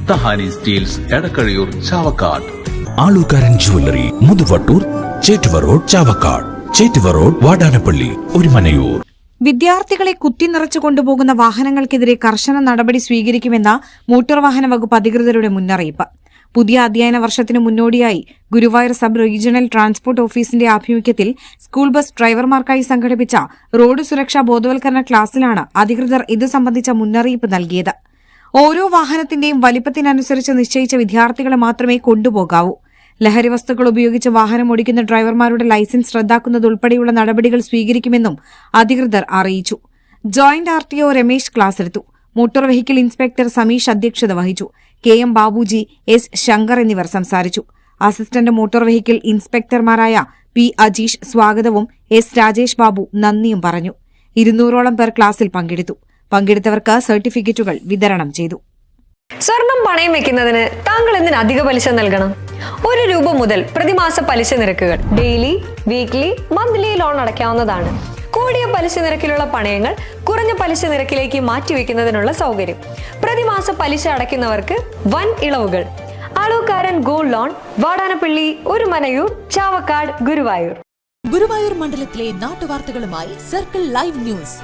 തഹാനി steels Edakkazhiyur Chavakkad. Alukkaran jewellery Muthuvattoor, Chettuva road Chavakkad, Chettuva road Vadanappally, Orumanayur. വിദ്യാർത്ഥികളെ കുത്തിനിറച്ചു കൊണ്ടുപോകുന്ന വാഹനങ്ങൾക്കെതിരെ കർശന നടപടി സ്വീകരിക്കുമെന്ന മോട്ടോർ വാഹന വകുപ്പ് അധികൃതരുടെ മുന്നറിയിപ്പ്. പുതിയ അധ്യയന വർഷത്തിന് മുന്നോടിയായി ഗുരുവായൂർ സബ് റീജിയണൽ ട്രാൻസ്പോർട്ട് ഓഫീസിന്റെ ആഭിമുഖ്യത്തിൽ സ്കൂൾ ബസ് ഡ്രൈവർമാർക്കായി സംഘടിപ്പിച്ച റോഡ് സുരക്ഷാ ബോധവൽക്കരണ ക്ലാസിലാണ് അധികൃതർ ഇത് സംബന്ധിച്ച മുന്നറിയിപ്പ് നൽകിയത്. ഓരോ വാഹനത്തിന്റെയും വലിപ്പത്തിനനുസരിച്ച് നിശ്ചയിച്ച വിദ്യാർത്ഥികളെ മാത്രമേ കൊണ്ടുപോകാവൂ. ലഹരി വസ്തുക്കൾ ഉപയോഗിച്ച് വാഹനം ഓടിക്കുന്ന ഡ്രൈവർമാരുടെ ലൈസൻസ് റദ്ദാക്കുന്നതുൾപ്പെടെയുള്ള നടപടികൾ സ്വീകരിക്കുമെന്നും അധികൃതർ അറിയിച്ചു. ജോയിന്റ് RTO രമേശ് ക്ലാസെടുത്തു. മോട്ടോർ വെഹിക്കിൾ ഇൻസ്പെക്ടർ സമീഷ് അധ്യക്ഷത വഹിച്ചു. KM ബാബുജി, S ശങ്കർ എന്നിവർ സംസാരിച്ചു. അസിസ്റ്റന്റ് മോട്ടോർ വെഹിക്കിൾ ഇൻസ്പെക്ടർമാരായ P അജീഷ് സ്വാഗതവും S രാജേഷ് ബാബു നന്ദിയും പറഞ്ഞു. 200ഓളം പേർ ക്ലാസിൽ പങ്കെടുത്തു. പങ്കെടുത്തവർക്ക് സർട്ടിഫിക്കറ്റുകൾ വിതരണം ചെയ്തു. സ്വർണം പണയം വെക്കുന്നതിന് താങ്കൾ എന്തിന് അധിക പലിശ നൽകണം? ₹1 മുതൽ പ്രതിമാസ പലിശ നിരക്കുകൾ ഡെയിലി, വീക്ക്ലി, മന്ത്ലി ലോൺ അടയ്ക്കാവുന്നതാണ്. കൂടിയ പലിശ നിരക്കിലുള്ള പണയങ്ങൾ കുറഞ്ഞ പലിശ നിരക്കിലേക്ക് മാറ്റിവെക്കുന്നതിനുള്ള സൗകര്യം. പ്രതിമാസ പലിശ അടയ്ക്കുന്നവർക്ക് വൻ ഇളവുകൾ. Alukkaran gold loan, Vadanappally, Orumanayur, Chavakkad, Guruvayur. ഗുരുവായൂർ മണ്ഡലത്തിലെ നാട്ടുവാർത്തകളുമായി സർക്കിൾ ലൈവ് ന്യൂസ്.